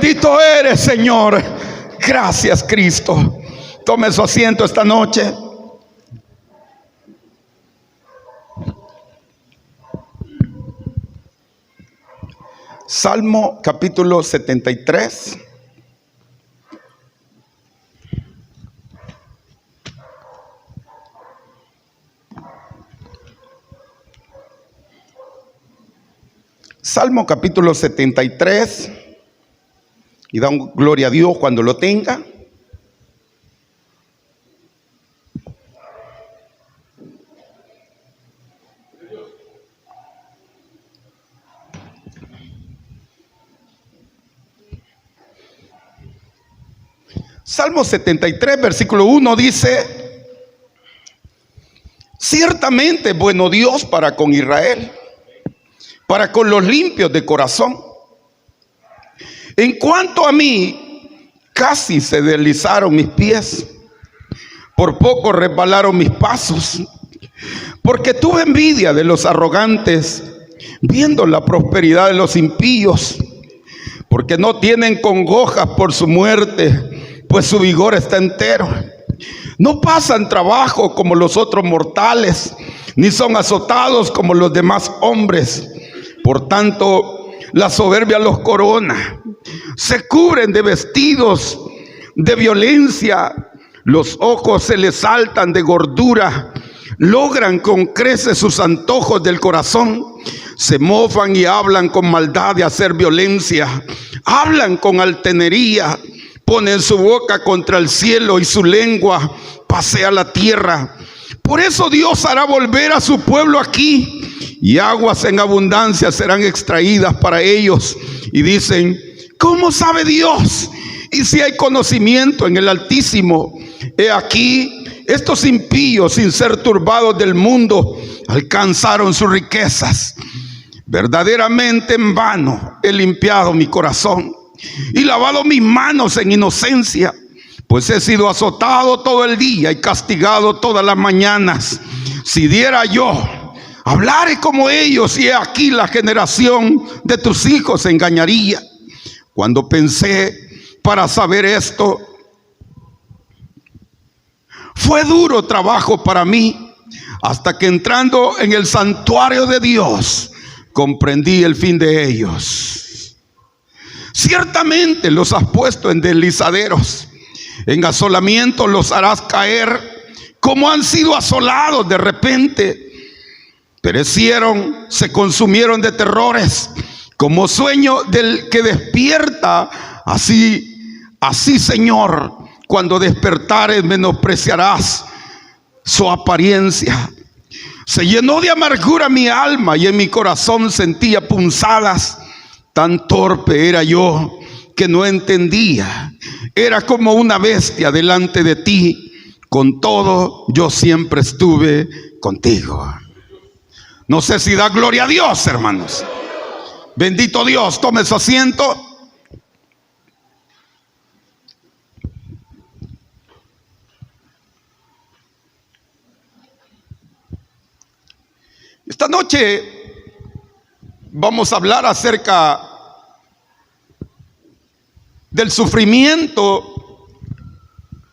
Bendito eres, Señor. Gracias, Cristo. Tome su asiento esta noche. Salmo capítulo 73. Salmo capítulo 73. Y da gloria a Dios cuando lo tenga. Salmo 73, versículo 1 dice: ciertamente bueno Dios para con Israel, para con los limpios de corazón. En cuanto a mí, casi se deslizaron mis pies, por poco resbalaron mis pasos, porque tuve envidia de los arrogantes, viendo la prosperidad de los impíos, porque no tienen congojas por su muerte, pues su vigor está entero. No pasan trabajo como los otros mortales, ni son azotados como los demás hombres. Por tanto, la soberbia los corona, se cubren de vestidos de violencia, los ojos se les saltan de gordura, logran con creces sus antojos del corazón, se mofan y hablan con maldad de hacer violencia, hablan con altanería, ponen su boca contra el cielo y su lengua pasea la tierra. Por eso Dios hará volver a su pueblo aquí, y aguas en abundancia serán extraídas para ellos. Y dicen: ¿cómo sabe Dios? Y si hay conocimiento en el Altísimo. He aquí, estos impíos, sin ser turbados del mundo, alcanzaron sus riquezas. Verdaderamente en vano he limpiado mi corazón y lavado mis manos en inocencia, pues he sido azotado todo el día y castigado todas las mañanas. Si diera yo, hablaré como ellos, y he aquí la generación de tus hijos se engañaría. Cuando pensé para saber esto, fue duro trabajo para mí, hasta que entrando en el santuario de Dios, comprendí el fin de ellos. Ciertamente los has puesto en deslizaderos, en asolamiento los harás caer, como han sido asolados de repente. Perecieron, se consumieron de terrores, como sueño del que despierta. Así, Señor, cuando despertares menospreciarás su apariencia. Se llenó de amargura mi alma, y en mi corazón sentía punzadas. Tan torpe era yo que no entendía. Era como una bestia delante de ti. Con todo, yo siempre estuve contigo. No sé si da gloria a Dios, hermanos. Bendito Dios. Tome su asiento. Esta noche vamos a hablar acerca del sufrimiento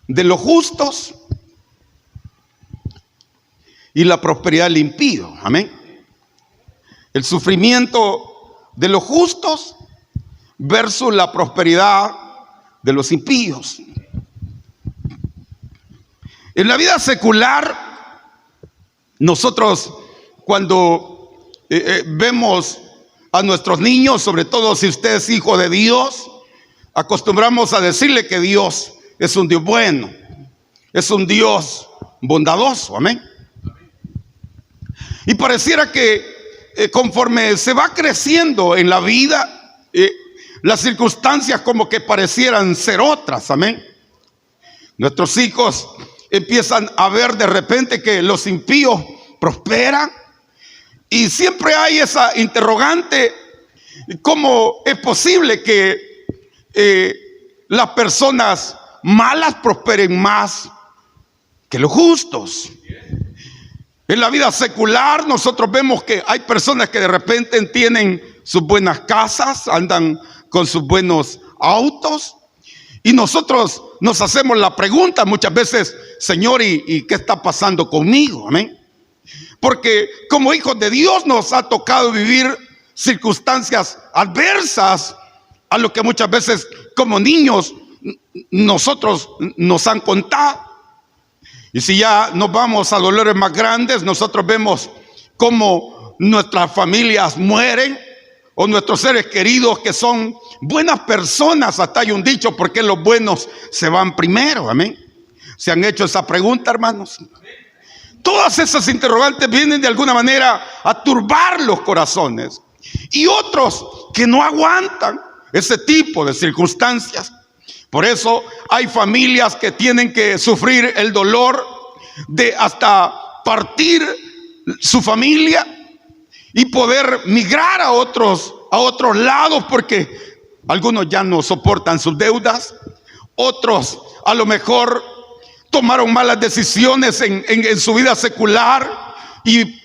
de los justos y la prosperidad del impío. Amén. El sufrimiento de los justos versus la prosperidad de los impíos. En la vida secular, nosotros cuando vemos a nuestros niños, sobre todo si usted es hijo de Dios, acostumbramos a decirle que Dios es un Dios bueno, es un Dios bondadoso. Amén. Y pareciera que conforme se va creciendo en la vida, las circunstancias como que parecieran ser otras. Amén. Nuestros hijos empiezan a ver de repente que los impíos prosperan, y siempre hay esa interrogante: ¿cómo es posible que las personas malas prosperen más que los justos? En la vida secular nosotros vemos que hay personas que de repente tienen sus buenas casas, andan con sus buenos autos. Y nosotros nos hacemos la pregunta muchas veces: Señor, ¿y qué está pasando conmigo? Amén. Porque como hijos de Dios nos ha tocado vivir circunstancias adversas a lo que muchas veces como niños nosotros nos han contado. Y si ya nos vamos a dolores más grandes, nosotros vemos cómo nuestras familias mueren, o nuestros seres queridos que son buenas personas. Hasta hay un dicho: ¿por qué los buenos se van primero? Amén. ¿Se han hecho esa pregunta, hermanos? Todas esas interrogantes vienen de alguna manera a turbar los corazones. Y otros que no aguantan ese tipo de circunstancias. Por eso hay familias que tienen que sufrir el dolor de hasta partir su familia y poder migrar a otros lados, porque algunos ya no soportan sus deudas, otros a lo mejor tomaron malas decisiones en su vida secular y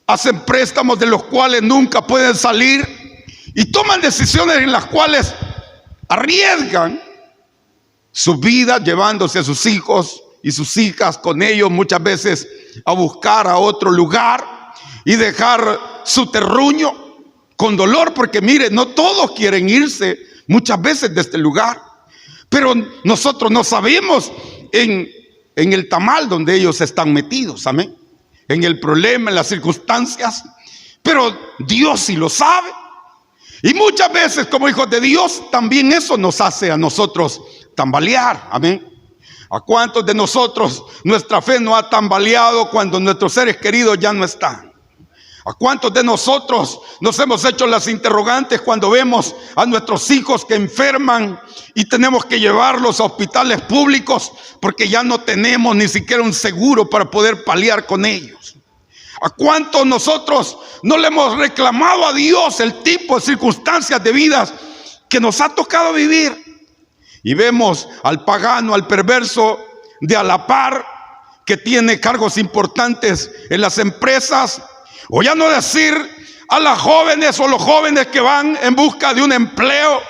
hacen préstamos de los cuales nunca pueden salir, y toman decisiones en las cuales arriesgan su vida, llevándose a sus hijos y sus hijas con ellos muchas veces a buscar a otro lugar y dejar su terruño con dolor, porque mire, no todos quieren irse muchas veces de este lugar, pero nosotros no sabemos en el tamal donde ellos están metidos, amén, en el problema, en las circunstancias, pero Dios sí lo sabe. Y muchas veces como hijos de Dios también eso nos hace a nosotros tambalear, amén. ¿A cuántos de nosotros nuestra fe no ha tambaleado cuando nuestros seres queridos ya no están? ¿A cuántos de nosotros nos hemos hecho las interrogantes cuando vemos a nuestros hijos que enferman y tenemos que llevarlos a hospitales públicos porque ya no tenemos ni siquiera un seguro para poder paliar con ellos? ¿A cuántos nosotros no le hemos reclamado a Dios el tipo de circunstancias de vidas que nos ha tocado vivir? Y vemos al pagano, al perverso de a la par, que tiene cargos importantes en las empresas, o ya no decir a las jóvenes o los jóvenes que van en busca de un empleo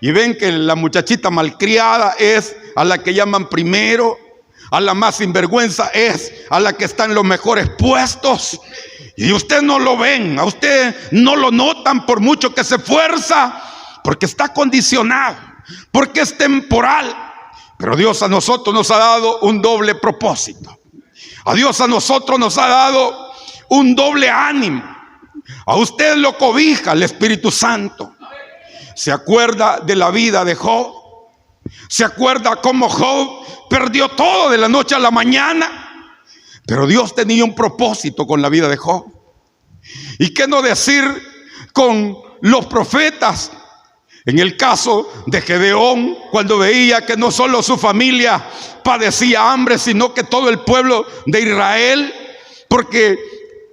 y ven que la muchachita malcriada es a la que llaman primero, a la más sinvergüenza es a la que está en los mejores puestos, y usted no lo ven, a usted no lo notan por mucho que se esfuerza, porque está condicionado, porque es temporal. Pero Dios a nosotros nos ha dado un doble propósito. A Dios a nosotros nos ha dado un doble ánimo. A usted lo cobija el Espíritu Santo. ¿Se acuerda de la vida de Job? ¿Se acuerda cómo Job perdió todo de la noche a la mañana? Pero Dios tenía un propósito con la vida de Job. ¿Y qué no decir con los profetas? En el caso de Gedeón, cuando veía que no solo su familia padecía hambre, sino que todo el pueblo de Israel, porque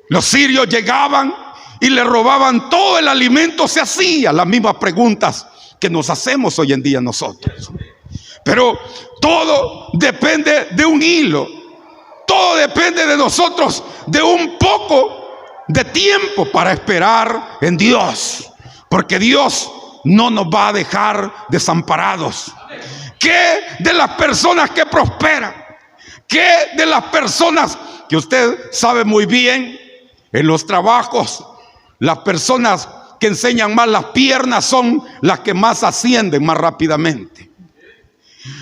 los sirios llegaban y le robaban todo el alimento, se hacía las mismas preguntas que nos hacemos hoy en día nosotros. Pero todo depende de un hilo, todo depende de nosotros, de un poco de tiempo para esperar en Dios, porque Dios no nos va a dejar desamparados. ¿Qué de las personas que prosperan? ¿Qué de las personas que usted sabe muy bien en los trabajos? Las personas que enseñan más las piernas son las que más ascienden más rápidamente.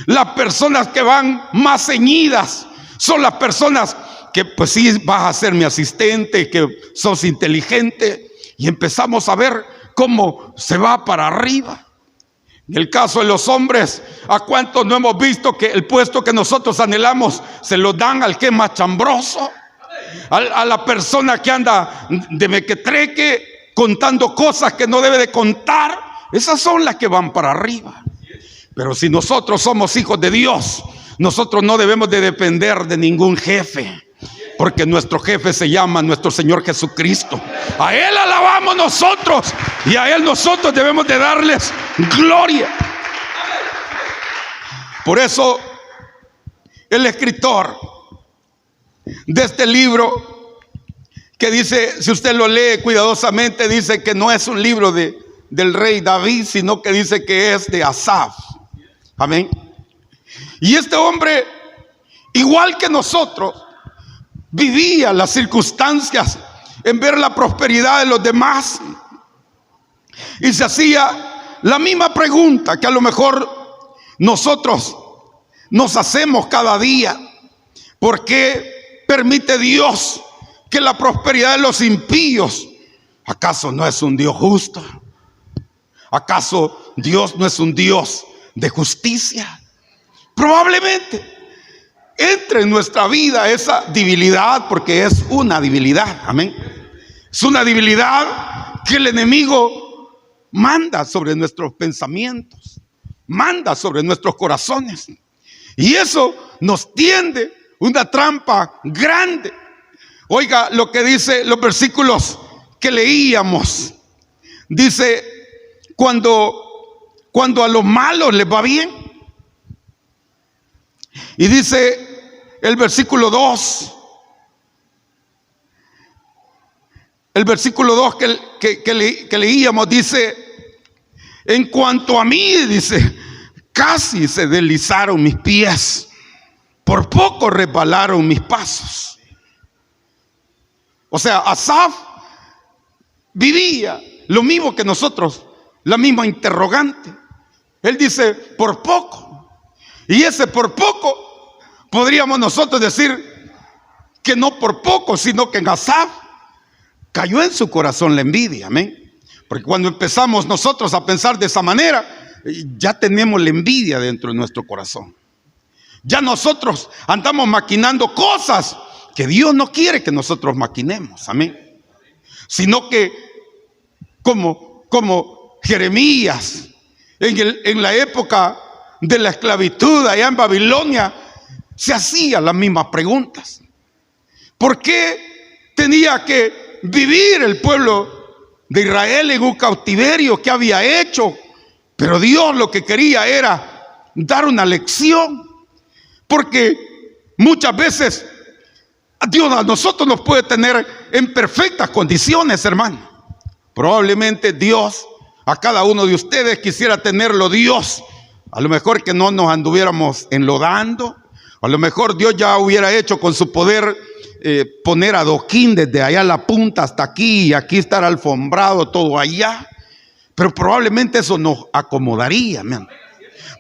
Las personas que van más ceñidas son las personas que pues sí, vas a ser mi asistente, que sos inteligente, y empezamos a ver cómo se va para arriba. En el caso de los hombres, ¿a cuántos no hemos visto que el puesto que nosotros anhelamos se lo dan al que es más chambroso? A la persona que anda de mequetreque contando cosas que no debe de contar. Esas son las que van para arriba. Pero si nosotros somos hijos de Dios, nosotros no debemos de depender de ningún jefe, porque nuestro jefe se llama nuestro Señor Jesucristo. A Él alabamos nosotros y a Él nosotros debemos de darles gloria. Por eso el escritor de este libro, que dice, si usted lo lee cuidadosamente, dice que no es un libro de del rey David, sino que dice que es de Asaf. Amén. Y este hombre, igual que nosotros, vivía las circunstancias en ver la prosperidad de los demás y se hacía la misma pregunta que a lo mejor nosotros nos hacemos cada día: ¿por qué permite Dios que la prosperidad de los impíos? ¿Acaso no es un Dios justo? ¿Acaso Dios no es un Dios de justicia? Probablemente entre en nuestra vida esa debilidad, porque es una debilidad, amén. Es una debilidad que el enemigo manda sobre nuestros pensamientos, manda sobre nuestros corazones, y eso nos tiende una trampa grande. Oiga lo que dice los versículos que leíamos. Dice: cuando a los malos les va bien. Y dice el versículo 2, que leíamos, dice: en cuanto a mí, dice, casi se deslizaron mis pies, por poco resbalaron mis pasos. O sea, Asaf vivía lo mismo que nosotros, la misma interrogante. Él dice: por poco. Y ese por poco, podríamos nosotros decir que no por poco, sino que en Asaf cayó en su corazón la envidia, amén. Porque cuando empezamos nosotros a pensar de esa manera, ya tenemos la envidia dentro de nuestro corazón. Ya nosotros andamos maquinando cosas que Dios no quiere que nosotros maquinemos, amén. Sino que como Jeremías en la época de la esclavitud allá en Babilonia, se hacía las mismas preguntas. ¿Por qué tenía que vivir el pueblo de Israel en un cautiverio? ¿Qué había hecho? Pero Dios lo que quería era dar una lección, porque muchas veces Dios a nosotros nos puede tener en perfectas condiciones, hermano. Probablemente Dios a cada uno de ustedes quisiera tenerlo Dios. A lo mejor que no nos anduviéramos enlodando. A lo mejor Dios ya hubiera hecho con su poder poner adoquín desde allá la punta hasta aquí, y aquí estar alfombrado todo allá. Pero probablemente eso nos acomodaría, man.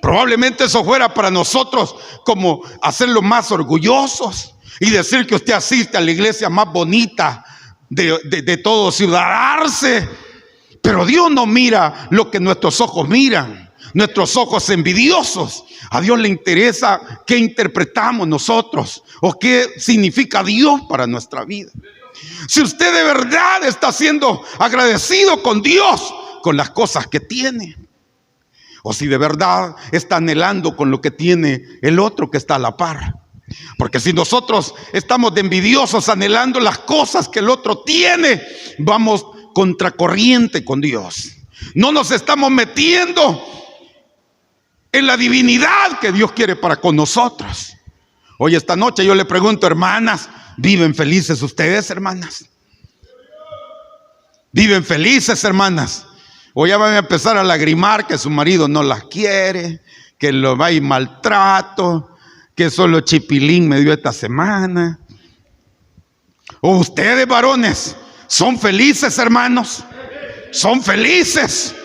Probablemente eso fuera para nosotros como hacerlo más orgullosos y decir que usted asiste a la iglesia más bonita de todo Ciudad Arce. Pero Dios no mira lo que nuestros ojos miran. Nuestros ojos envidiosos. A Dios le interesa qué interpretamos nosotros o qué significa Dios para nuestra vida. Si usted de verdad está siendo agradecido con Dios, con las cosas que tiene, o si de verdad está anhelando con lo que tiene el otro que está a la par. Porque si nosotros estamos de envidiosos anhelando las cosas que el otro tiene, vamos contracorriente con Dios. No nos estamos metiendo en la divinidad que Dios quiere para con nosotros. Hoy esta noche yo le pregunto, hermanas, ¿viven felices ustedes, hermanas? ¿Viven felices, hermanas? O ya van a empezar a lagrimar que su marido no las quiere, que lo va a ir maltrato, que solo chipilín me dio esta semana. O ustedes, varones, ¿son felices, hermanos? ¿Son felices?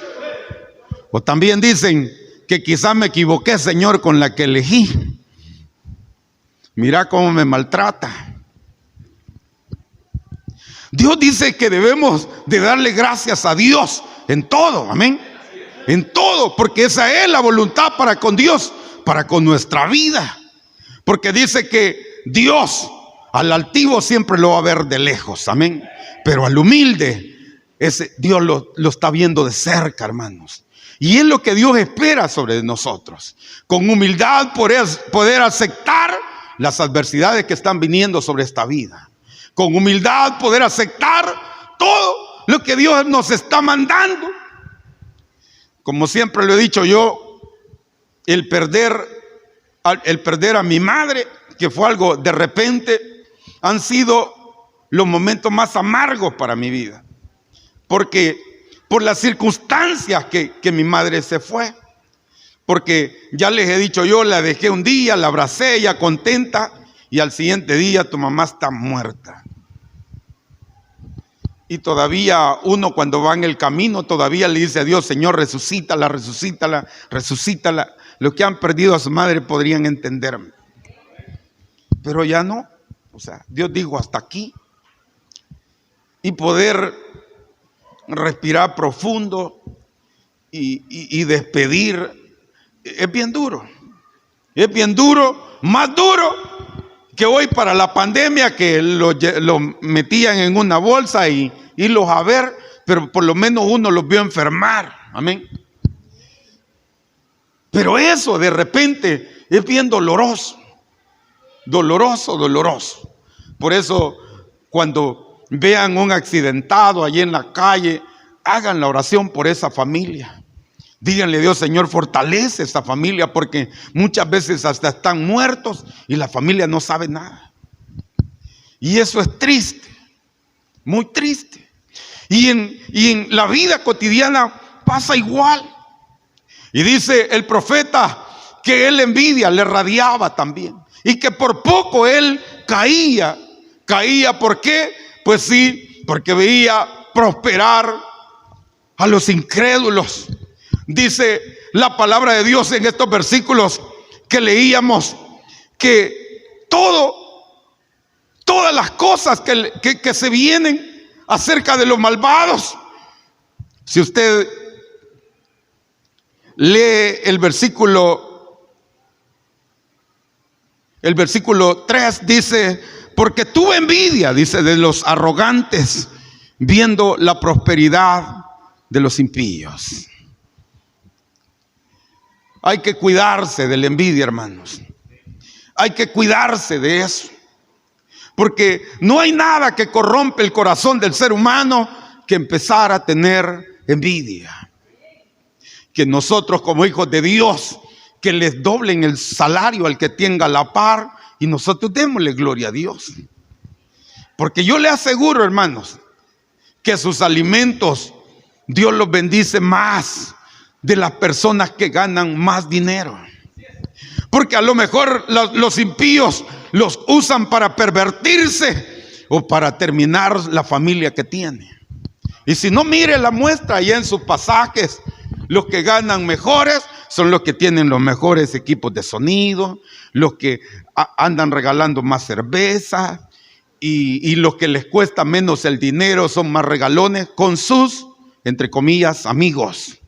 O también dicen que quizás me equivoqué, Señor, con la que elegí. Mira cómo me maltrata. Dios dice que debemos de darle gracias a Dios en todo, amén. En todo, porque esa es la voluntad para con Dios, para con nuestra vida. Porque dice que Dios al altivo siempre lo va a ver de lejos, amén. Pero al humilde, Dios lo está viendo de cerca, hermanos. Y es lo que Dios espera sobre nosotros. Con humildad poder aceptar las adversidades que están viniendo sobre esta vida. Con humildad poder aceptar todo lo que Dios nos está mandando. Como siempre lo he dicho yo, el perder a mi madre, que fue algo de repente, han sido los momentos más amargos para mi vida. Porque por las circunstancias que mi madre se fue. Porque ya les he dicho yo, la dejé un día, la abracé, ella contenta, y al siguiente día tu mamá está muerta. Y todavía uno cuando va en el camino, todavía le dice a Dios: Señor, resucítala, resucítala, resucítala. Los que han perdido a su madre podrían entenderme. Pero ya no. O sea, Dios dijo hasta aquí. Y poder respirar profundo y despedir es bien duro. Es bien duro, más duro que hoy para la pandemia, que lo metían en una bolsa y los a ver, pero por lo menos uno los vio enfermar. Amén. Pero eso de repente es bien doloroso. Doloroso, doloroso. Por eso cuando vean un accidentado allí en la calle, hagan la oración por esa familia. Díganle a Dios: Señor, fortalece esta familia, porque muchas veces hasta están muertos y la familia no sabe nada. Y eso es triste, muy triste. Y en la vida cotidiana pasa igual. Y dice el profeta que él envidia le radiaba también. Y que por poco él caía. Caía, ¿por qué? Pues sí, porque veía prosperar a los incrédulos. Dice la palabra de Dios en estos versículos que leíamos, que todas las cosas que se vienen acerca de los malvados. Si usted lee el versículo 3, dice: porque tuve envidia, dice, de los arrogantes, viendo la prosperidad de los impíos. Hay que cuidarse de la envidia, hermanos. Hay que cuidarse de eso. Porque no hay nada que corrompe el corazón del ser humano que empezar a tener envidia. Que nosotros, como hijos de Dios, que les doblen el salario al que tenga la par, y nosotros démosle gloria a Dios. Porque yo le aseguro, hermanos, que sus alimentos Dios los bendice más de las personas que ganan más dinero. Porque a lo mejor los impíos los usan para pervertirse o para terminar la familia que tiene. Y si no, mire la muestra allá en sus pasajes. Los que ganan mejores son los que tienen los mejores equipos de sonido, los que andan regalando más cerveza, y los que les cuesta menos el dinero son más regalones con sus, entre comillas, amigos.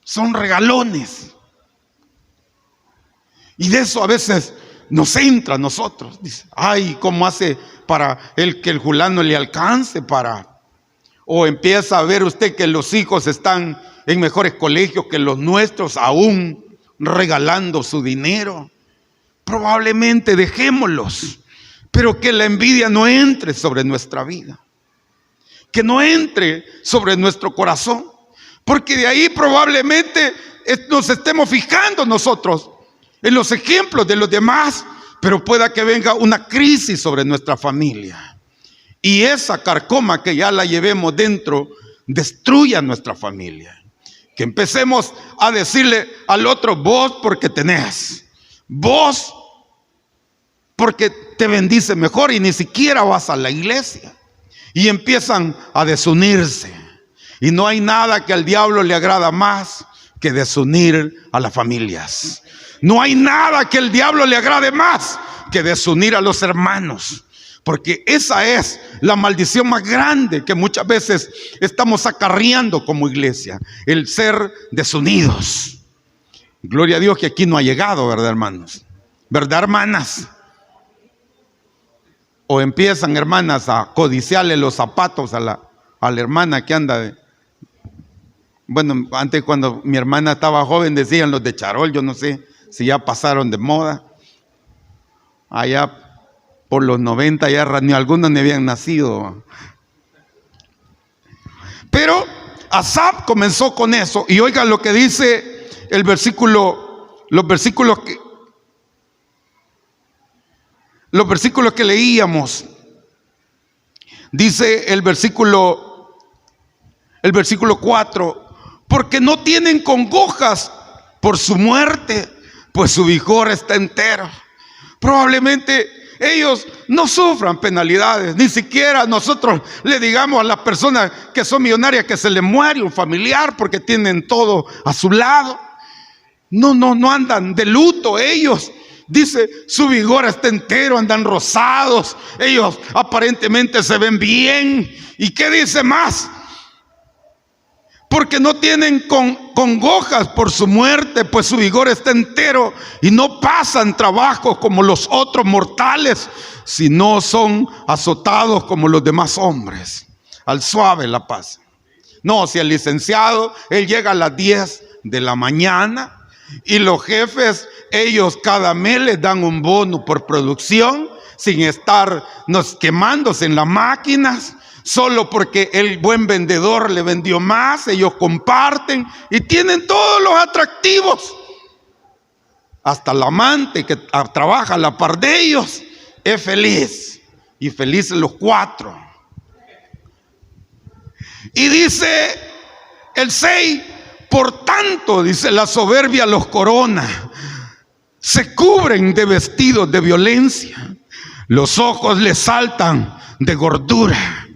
Son regalones. Y de eso a veces nos entra a nosotros. Dice: ay, ¿cómo hace para que el fulano le alcance para? O empieza a ver usted que los hijos están en mejores colegios que los nuestros, aún regalando su dinero. Probablemente dejémoslos, pero que la envidia no entre sobre nuestra vida, que no entre sobre nuestro corazón, porque de ahí probablemente nos estemos fijando nosotros en los ejemplos de los demás, pero pueda que venga una crisis sobre nuestra familia. Y esa carcoma que ya la llevemos dentro destruya nuestra familia. Que empecemos a decirle al otro: vos porque tenés, vos porque te bendice mejor, y ni siquiera vas a la iglesia. Y empiezan a desunirse. Y no hay nada que al diablo le agrada más que desunir a las familias. No hay nada que el diablo le agrade más que desunir a los hermanos. Porque esa es la maldición más grande que muchas veces estamos acarreando como iglesia, el ser desunidos. Gloria a Dios que aquí no ha llegado, ¿verdad, hermanos? ¿Verdad, hermanas? O empiezan, hermanas, a codiciarle los zapatos a la hermana que anda bueno, antes cuando mi hermana estaba joven decían los de charol, yo no sé si ya pasaron de moda. Allá por los 90 ya ni algunos ni habían nacido. Pero Asaf comenzó con eso. Y oigan lo que dice el versículo, los versículos que leíamos. Dice el versículo El versículo 4, porque no tienen congojas por su muerte, pues su vigor está entero. Probablemente ellos no sufran penalidades, ni siquiera nosotros le digamos a las personas que son millonarias que se les muere un familiar porque tienen todo a su lado. No andan de luto ellos. Dice, su vigor está entero, andan rosados, ellos aparentemente se ven bien. ¿Y qué dice más? Porque no tienen congojas por su muerte, pues su vigor está entero, y no pasan trabajo como los otros mortales, sino son azotados como los demás hombres. Al suave la paz. No, si el licenciado, él llega a las 10 de la mañana, y los jefes, ellos cada mes les dan un bono por producción, sin estar quemándose en las máquinas. Solo porque el buen vendedor le vendió más, ellos comparten y tienen todos los atractivos. Hasta el amante que trabaja a la par de ellos es feliz. Y felices los 4. Y dice el 6, por tanto, dice, la soberbia los corona. Se cubren de vestidos de violencia. Los ojos les saltan de gordura.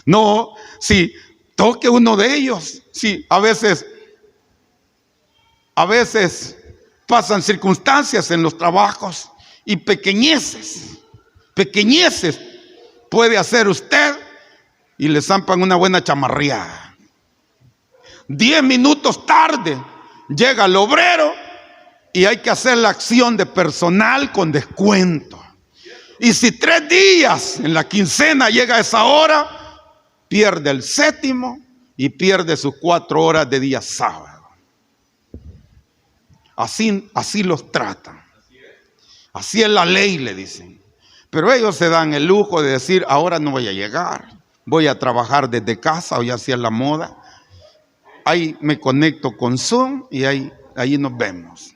No, si toque uno de ellos, sí, a veces pasan circunstancias en los trabajos y pequeñeces puede hacer usted y le zampan una buena chamarreada. 10 minutos tarde llega el obrero y hay que hacer la acción de personal con descuento. Y si 3 días en la quincena llega a esa hora, pierde el 7º y pierde sus 4 horas de día sábado. Así los tratan. Así es la ley, le dicen. Pero ellos se dan el lujo de decir, ahora no voy a llegar, voy a trabajar desde casa, hoy así es la moda. Ahí me conecto con Zoom y ahí nos vemos.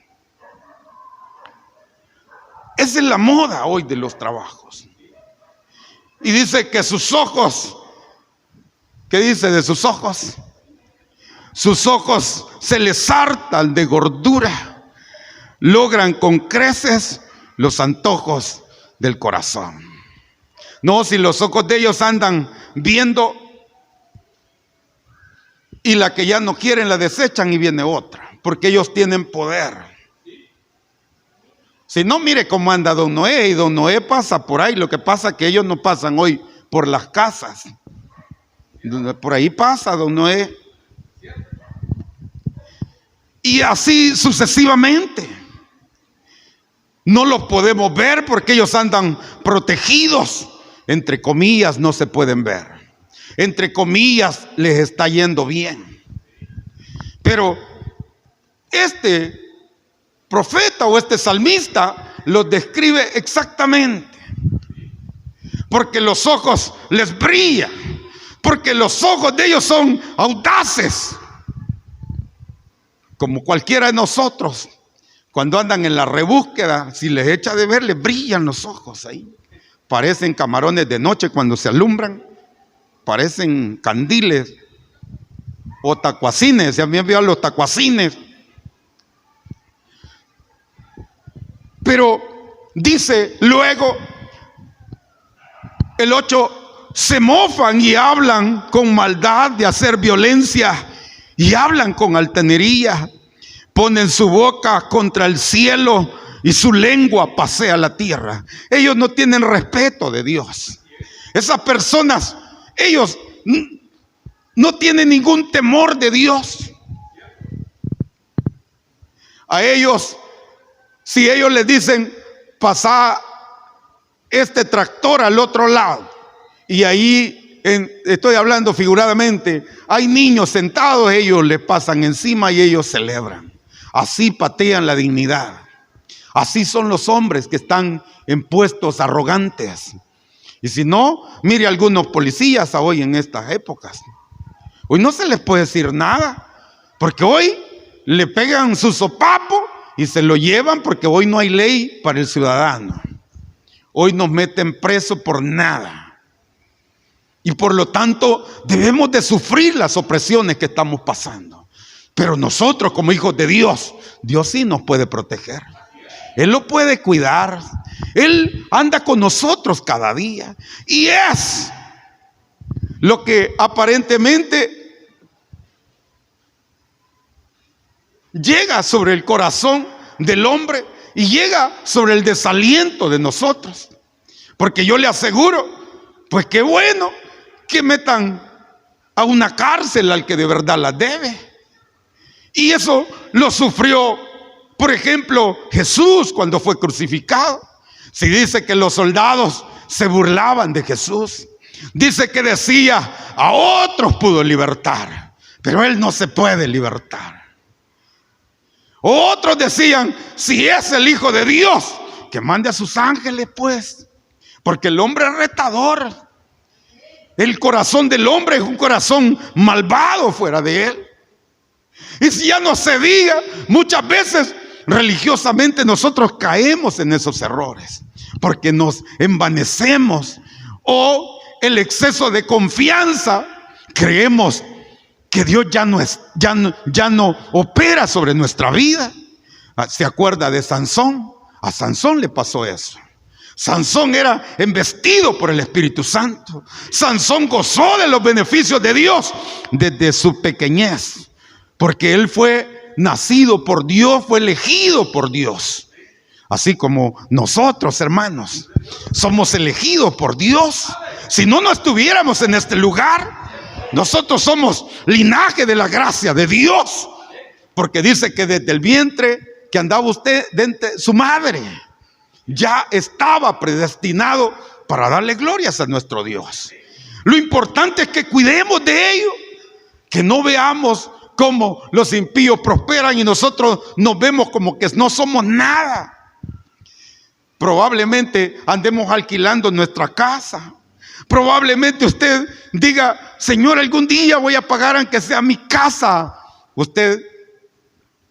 Esa es la moda hoy de los trabajos. Y dice que sus ojos, ¿qué dice de sus ojos? Sus ojos se les hartan de gordura, logran con creces los antojos del corazón. No, si los ojos de ellos andan viendo y la que ya no quieren la desechan y viene otra, porque ellos tienen poder. Si no, mire cómo anda don Noé, y don Noé pasa por ahí. Lo que pasa es que ellos no pasan hoy por las casas. Por ahí pasa don Noé. Y así sucesivamente. No los podemos ver porque ellos andan protegidos. Entre comillas, no se pueden ver. Entre comillas, les está yendo bien. Pero este profeta o este salmista los describe exactamente. Porque los ojos les brillan. Porque los ojos de ellos son audaces. Como cualquiera de nosotros, cuando andan en la rebúsqueda, si les echa de ver, les brillan los ojos ahí. Parecen camarones de noche cuando se alumbran. Parecen candiles o tacuacines. ¿Se han visto los tacuacines? Pero dice luego el 8, se mofan y hablan con maldad de hacer violencia y hablan con altanería, ponen su boca contra el cielo y su lengua pasea la tierra. Ellos no tienen respeto de Dios. Esas personas, ellos no tienen ningún temor de Dios. A ellos, si ellos les dicen, pasá este tractor al otro lado, y ahí, estoy hablando figuradamente, hay niños sentados, ellos les pasan encima y ellos celebran. Así patean la dignidad. Así son los hombres que están en puestos arrogantes. Y si no, mire algunos policías hoy en estas épocas. Hoy no se les puede decir nada, porque hoy le pegan su sopapo y se lo llevan, porque hoy no hay ley para el ciudadano. Hoy nos meten preso por nada. Y por lo tanto debemos de sufrir las opresiones que estamos pasando. Pero nosotros como hijos de Dios, Dios sí nos puede proteger. Él lo puede cuidar. Él anda con nosotros cada día. Y es lo que aparentemente llega sobre el corazón del hombre y llega sobre el desaliento de nosotros. Porque yo le aseguro, pues qué bueno que metan a una cárcel al que de verdad la debe. Y eso lo sufrió, por ejemplo, Jesús cuando fue crucificado. Si dice que los soldados se burlaban de Jesús, dice que decía, a otros pudo libertar, pero él no se puede libertar. Otros decían, si es el Hijo de Dios, que mande a sus ángeles pues, porque el hombre es retador. El corazón del hombre es un corazón malvado fuera de él. Y si ya no se diga, muchas veces religiosamente nosotros caemos en esos errores, porque nos envanecemos, o el exceso de confianza, creemos que Dios ya no opera sobre nuestra vida. ¿Se acuerda de Sansón? A Sansón le pasó eso. Sansón era embestido por el Espíritu Santo. Sansón gozó de los beneficios de Dios desde su pequeñez, porque él fue nacido por Dios, fue elegido por Dios. Así como nosotros, hermanos, somos elegidos por Dios. Si no estuviéramos en este lugar, nosotros somos linaje de la gracia de Dios, porque dice que desde el vientre que andaba usted dentro de su madre, ya estaba predestinado para darle glorias a nuestro Dios. Lo importante es que cuidemos de ello, que no veamos cómo los impíos prosperan y nosotros nos vemos como que no somos nada. Probablemente andemos alquilando nuestra casa. Probablemente usted diga, Señor, algún día voy a pagar aunque sea mi casa. Usted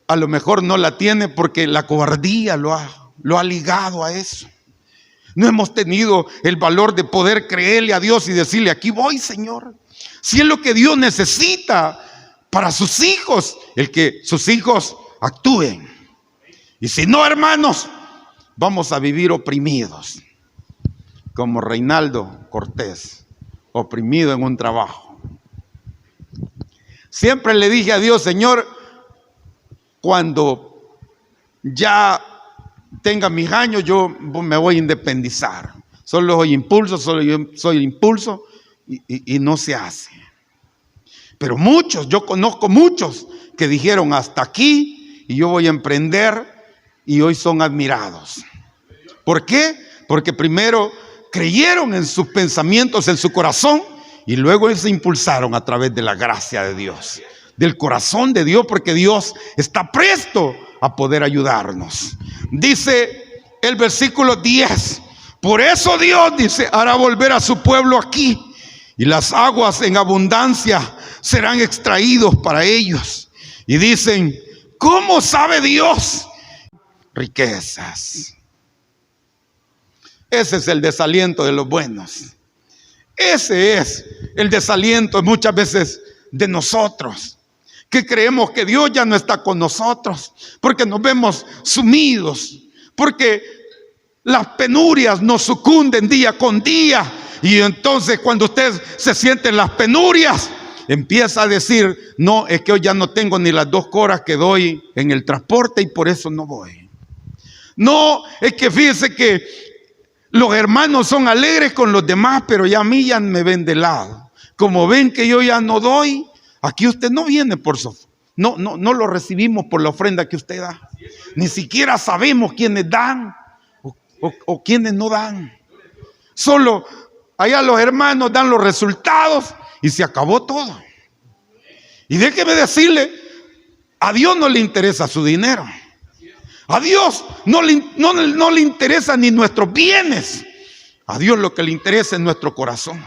a lo mejor no la tiene porque la cobardía lo ha ligado a eso. No hemos tenido el valor de poder creerle a Dios y decirle, aquí voy, Señor. Si es lo que Dios necesita para sus hijos, el que sus hijos actúen. Y si no, hermanos, vamos a vivir oprimidos, como Reinaldo Cortés, oprimido en un trabajo. Siempre le dije a Dios, Señor, cuando ya tenga mis años, yo me voy a independizar. Solo soy impulso y no se hace. Pero muchos, yo conozco muchos que dijeron hasta aquí y yo voy a emprender, y hoy son admirados. ¿Por qué? Porque primero creyeron en sus pensamientos, en su corazón, y luego se impulsaron a través de la gracia de Dios, del corazón de Dios, porque Dios está presto a poder ayudarnos. Dice el versículo 10, por eso Dios dice, hará volver a su pueblo aquí, y las aguas en abundancia serán extraídos para ellos. Y dicen, ¿cómo sabe Dios? Riquezas. Ese es el desaliento de los buenos. Ese es el desaliento muchas veces de nosotros, que creemos que Dios ya no está con nosotros, porque nos vemos sumidos, porque las penurias nos sucunden día con día. Y entonces cuando usted se siente en las penurias, empieza a decir, no, es que hoy ya no tengo ni las 2 horas que doy en el transporte y por eso no voy. No, es que fíjese que los hermanos son alegres con los demás, pero ya a mí ya me ven de lado. Como ven que yo ya no doy, aquí usted no viene por no lo recibimos por la ofrenda que usted da. Ni siquiera sabemos quiénes dan o quiénes no dan. Solo allá los hermanos dan los resultados y se acabó todo. Y déjeme decirle, a Dios no le interesa su dinero. A Dios no le interesa ni nuestros bienes. A Dios lo que le interesa es nuestro corazón.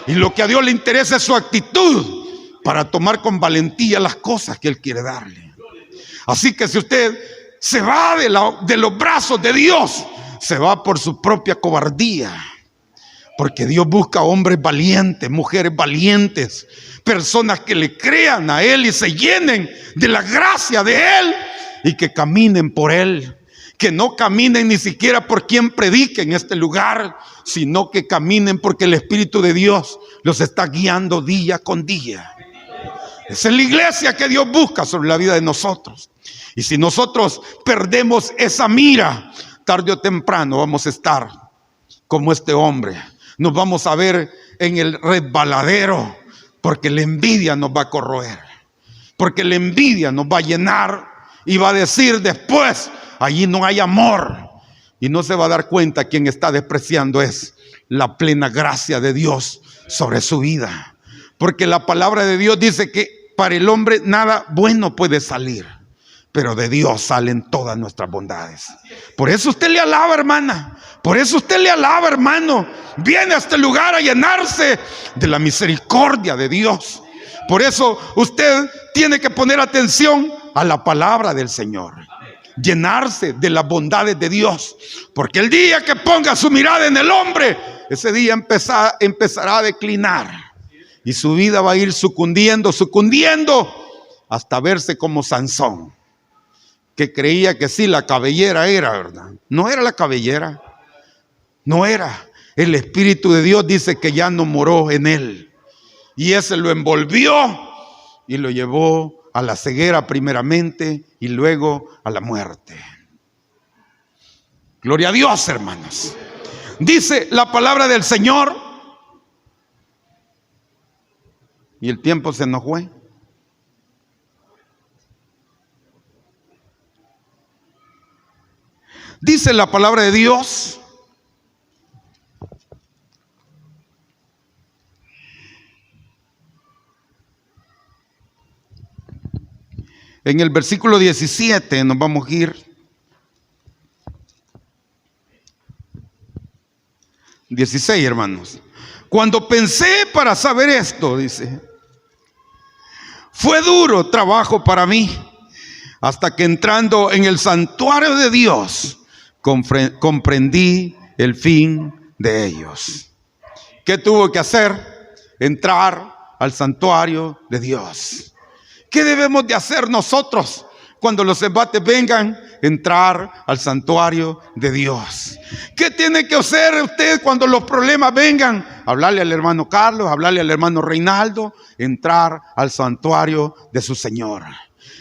Y lo que a Dios le interesa es su actitud para tomar con valentía las cosas que Él quiere darle. Así que si usted se va de los brazos de Dios, se va por su propia cobardía. Porque Dios busca hombres valientes, mujeres valientes, personas que le crean a Él y se llenen de la gracia de Él y que caminen por Él. Que no caminen ni siquiera por quien predique en este lugar, sino que caminen porque el Espíritu de Dios los está guiando día con día. Esa es la iglesia que Dios busca sobre la vida de nosotros. Y si nosotros perdemos esa mira, tarde o temprano vamos a estar como este hombre. Nos vamos a ver en el resbaladero, porque la envidia nos va a corroer, porque la envidia nos va a llenar y va a decir después: allí no hay amor. Y no se va a dar cuenta quien está despreciando es la plena gracia de Dios sobre su vida. Porque la palabra de Dios dice que para el hombre nada bueno puede salir, pero de Dios salen todas nuestras bondades. Por eso usted le alaba, hermana. Por eso usted le alaba, hermano. Viene a este lugar a llenarse de la misericordia de Dios. Por eso usted tiene que poner atención a la palabra del Señor. Llenarse de las bondades de Dios. Porque el día que ponga su mirada en el hombre, ese día empezará a declinar. Y su vida va a ir sucumbiendo hasta verse como Sansón, que creía que sí, la cabellera era, ¿verdad? No era la cabellera, no era. El Espíritu de Dios dice que ya no moró en él, y ese lo envolvió y lo llevó a la ceguera primeramente y luego a la muerte. Gloria a Dios, hermanos. Dice la palabra del Señor, y el tiempo se nos fue. Dice la palabra de Dios en el versículo 17, nos vamos a ir. 16, hermanos. Cuando pensé para saber esto, dice, fue duro trabajo para mí, hasta que entrando en el santuario de Dios, comprendí el fin de ellos. ¿Qué tuvo que hacer? Entrar al santuario de Dios. ¿Qué debemos de hacer nosotros cuando los embates vengan? Entrar al santuario de Dios. ¿Qué tiene que hacer usted cuando los problemas vengan? Hablarle al hermano Carlos, hablarle al hermano Reinaldo, entrar al santuario de su Señor.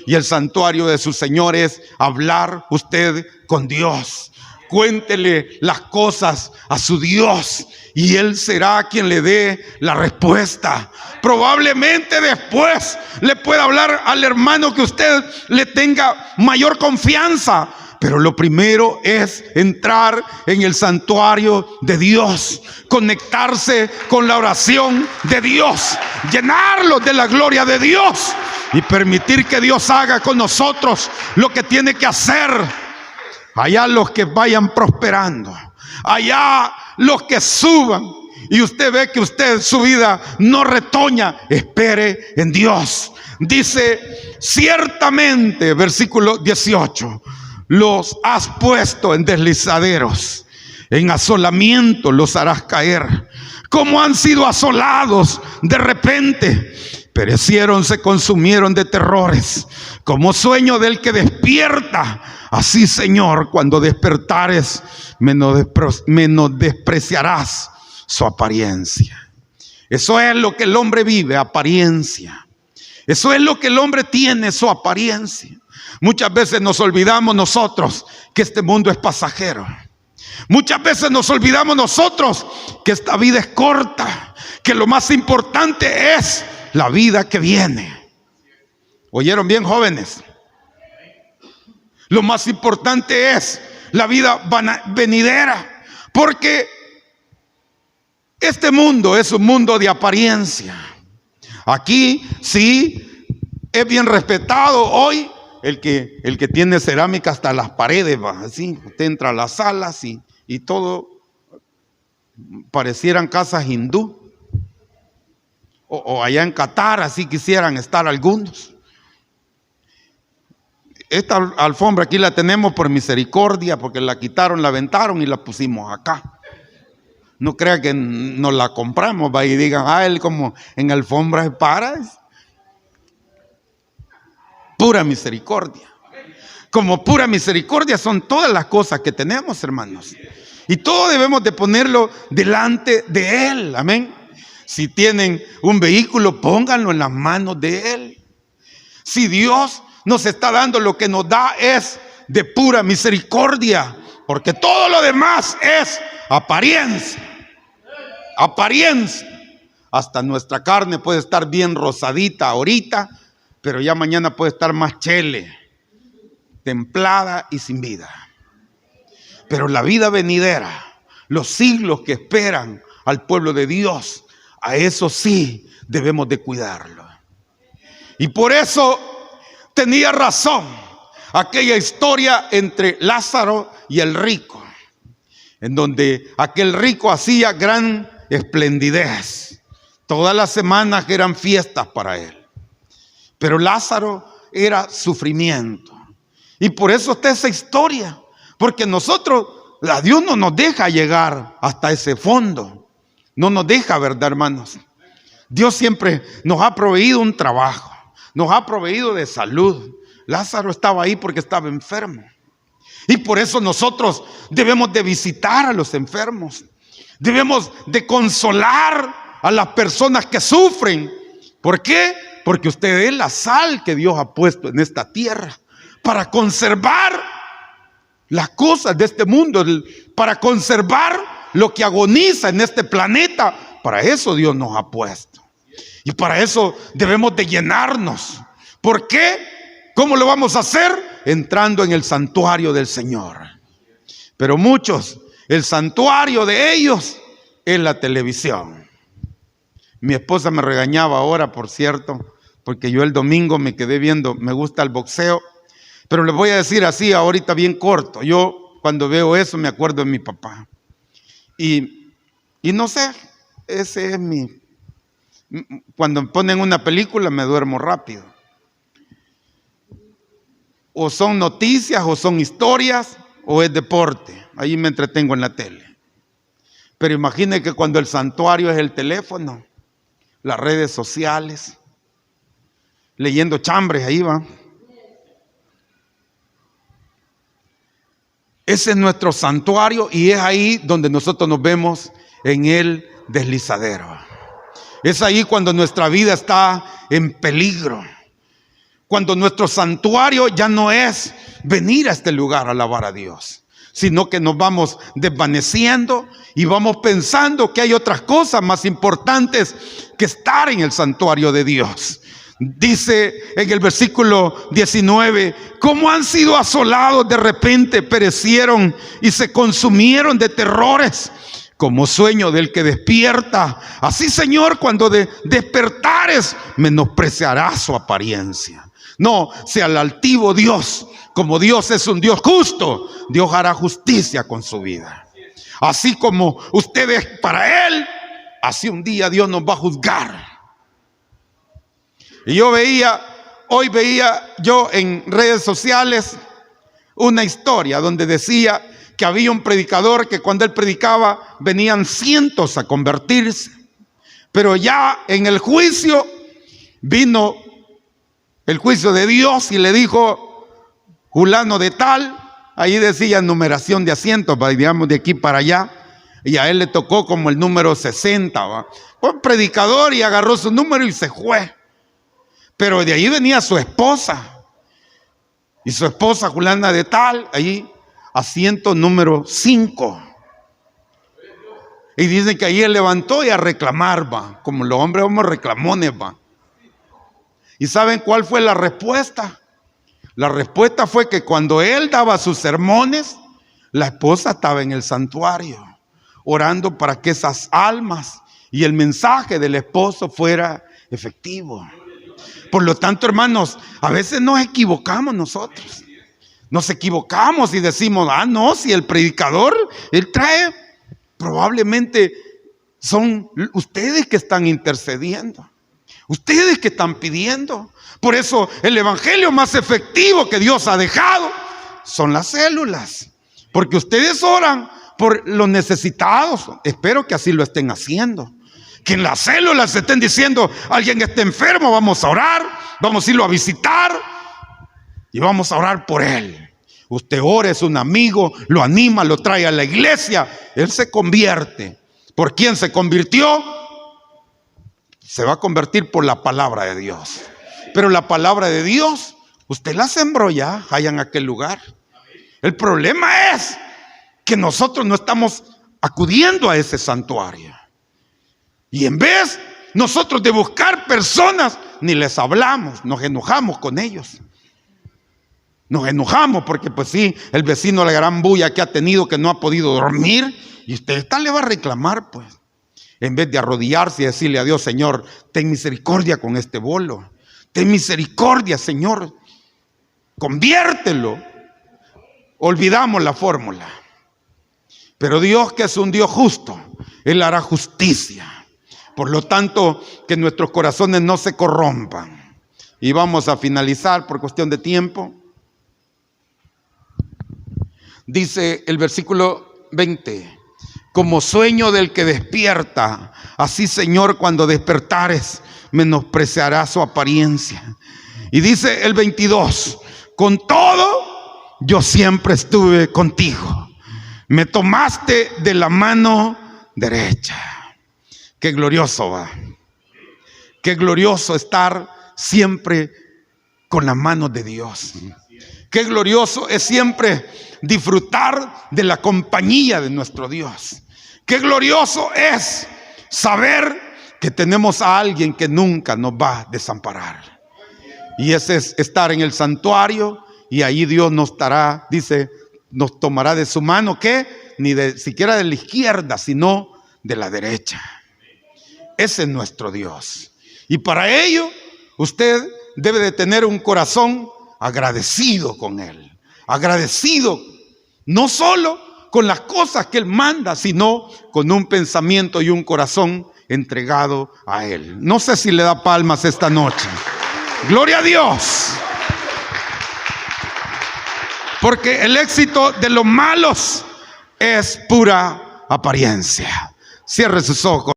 Y el santuario de su Señor es hablar usted con Dios. Cuéntele las cosas a su Dios y Él será quien le dé la respuesta. Probablemente después le pueda hablar al hermano que usted le tenga mayor confianza. Pero lo primero es entrar en el santuario de Dios, conectarse con la oración de Dios, llenarlo de la gloria de Dios y permitir que Dios haga con nosotros lo que tiene que hacer. Allá los que vayan prosperando, allá los que suban, y usted ve que usted su vida no retoña, espere en Dios. Dice, ciertamente, versículo 18, los has puesto en deslizaderos, en asolamiento los harás caer. Como han sido asolados de repente, perecieron, se consumieron de terrores, como sueño del que despierta. Así, Señor, cuando despertares, menos despreciarás su apariencia. Eso es lo que el hombre vive, apariencia. Eso es lo que el hombre tiene, su apariencia. Muchas veces nos olvidamos nosotros que este mundo es pasajero. Muchas veces nos olvidamos nosotros que esta vida es corta, que lo más importante es la vida que viene. ¿Oyeron bien, jóvenes? Lo más importante es la vida venidera, porque este mundo es un mundo de apariencia. Aquí sí es bien respetado hoy el que tiene cerámica hasta las paredes, va así. Usted entra a las salas y todo parecieran casas hindú, o allá en Qatar, así quisieran estar algunos. Esta alfombra aquí la tenemos por misericordia, porque la quitaron, la aventaron y la pusimos acá. No crea que nos la compramos, va, y digan, él como en alfombras de paras. Pura misericordia. Como pura misericordia son todas las cosas que tenemos, hermanos. Y todo debemos de ponerlo delante de Él. Amén. Si tienen un vehículo, pónganlo en las manos de Él. Si Dios nos está dando, lo que nos da es de pura misericordia, porque todo lo demás es apariencia. Apariencia. Hasta nuestra carne puede estar bien rosadita ahorita, pero ya mañana puede estar más chele, templada y sin vida. Pero la vida venidera, los siglos que esperan al pueblo de Dios, a eso sí debemos de cuidarlo. Y por eso tenía razón aquella historia entre Lázaro y el rico, en donde aquel rico hacía gran esplendidez. Todas las semanas eran fiestas para él. Pero Lázaro era sufrimiento. Y por eso está esa historia. Porque nosotros, a Dios no nos deja llegar hasta ese fondo. No nos deja, ¿verdad, hermanos? Dios siempre nos ha proveído un trabajo. Nos ha proveído de salud. Lázaro estaba ahí porque estaba enfermo. Y por eso nosotros debemos de visitar a los enfermos. Debemos de consolar a las personas que sufren. ¿Por qué? Porque usted es la sal que Dios ha puesto en esta tierra para conservar las cosas de este mundo, para conservar lo que agoniza en este planeta. Para eso Dios nos ha puesto. Y para eso debemos de llenarnos. ¿Por qué? ¿Cómo lo vamos a hacer? Entrando en el santuario del Señor. Pero muchos, el santuario de ellos es la televisión. Mi esposa me regañaba ahora, por cierto, porque yo el domingo me quedé viendo, me gusta el boxeo, pero les voy a decir así ahorita bien corto. Yo cuando veo eso me acuerdo de mi papá. Y no sé, ese es cuando ponen una película me duermo rápido. O son noticias, o son historias, o es deporte. Ahí me entretengo en la tele. Pero imagine que cuando el santuario es el teléfono, las redes sociales, leyendo chambres, ahí va. Ese es nuestro santuario y es ahí donde nosotros nos vemos en el deslizadero. Es ahí cuando nuestra vida está en peligro. Cuando nuestro santuario ya no es venir a este lugar a alabar a Dios, sino que nos vamos desvaneciendo y vamos pensando que hay otras cosas más importantes que estar en el santuario de Dios. Dice en el versículo 19, cómo han sido asolados de repente, perecieron y se consumieron de terrores, como sueño del que despierta. Así, Señor, cuando despertares, menospreciarás su apariencia. No, sea el altivo Dios. Como Dios es un Dios justo, Dios hará justicia con su vida. Así como usted es para Él, así un día Dios nos va a juzgar. Y hoy veía yo en redes sociales una historia donde decía que había un predicador que cuando él predicaba venían cientos a convertirse. Pero ya en el juicio vino el juicio de Dios y le dijo, fulano de tal, ahí decía numeración de asientos, digamos de aquí para allá, y a él le tocó como el número 60, ¿va? Fue un predicador y agarró su número y se fue. Pero de ahí venía su esposa, y su esposa fulana de tal, ahí asiento número 5. Y dicen que ahí él levantó y a reclamar, va, como los hombres somos reclamones, va. ¿Y saben cuál fue la respuesta? La respuesta fue que cuando él daba sus sermones, la esposa estaba en el santuario, orando para que esas almas y el mensaje del esposo fuera efectivo. Por lo tanto, hermanos, a veces nos equivocamos nosotros. Nos equivocamos y decimos, no, si el predicador, él trae, probablemente son ustedes que están intercediendo. Ustedes que están pidiendo. Por eso el evangelio más efectivo que Dios ha dejado son las células. Porque ustedes oran por los necesitados. Espero que así lo estén haciendo. Que en las células estén diciendo, alguien está enfermo, vamos a orar, vamos a irlo a visitar y vamos a orar por él. Usted ora, es un amigo, lo anima, lo trae a la iglesia, él se convierte. ¿Por quién se convirtió? Se va a convertir por la palabra de Dios. Pero la palabra de Dios, usted la sembró ya allá en aquel lugar. El problema es que nosotros no estamos acudiendo a ese santuario. Y en vez nosotros de buscar personas, ni les hablamos, nos enojamos con ellos. Nos enojamos porque pues sí, el vecino la gran bulla que ha tenido, que no ha podido dormir, y usted le va a reclamar pues. En vez de arrodillarse y decirle a Dios, Señor, ten misericordia con este bolo. Ten misericordia, Señor. Conviértelo. Olvidamos la fórmula. Pero Dios, que es un Dios justo, Él hará justicia. Por lo tanto, que nuestros corazones no se corrompan. Y vamos a finalizar por cuestión de tiempo. Dice el versículo 20. Como sueño del que despierta, así, Señor, cuando despertares, menospreciará su apariencia. Y dice el 22. Con todo, yo siempre estuve contigo. Me tomaste de la mano derecha. Qué glorioso va. Qué glorioso estar siempre con la mano de Dios. Qué glorioso es siempre disfrutar de la compañía de nuestro Dios. Qué glorioso es saber que tenemos a alguien que nunca nos va a desamparar. Y ese es estar en el santuario, y ahí Dios nos estará, dice, nos tomará de su mano, ¿qué? Ni de siquiera de la izquierda, sino de la derecha. Ese es nuestro Dios. Y para ello, usted debe de tener un corazón agradecido con Él. Agradecido, no solo con las cosas que Él manda, sino con un pensamiento y un corazón entregado a Él. No sé si le da palmas esta noche. Gloria a Dios. Porque el éxito de los malos es pura apariencia. Cierre sus ojos.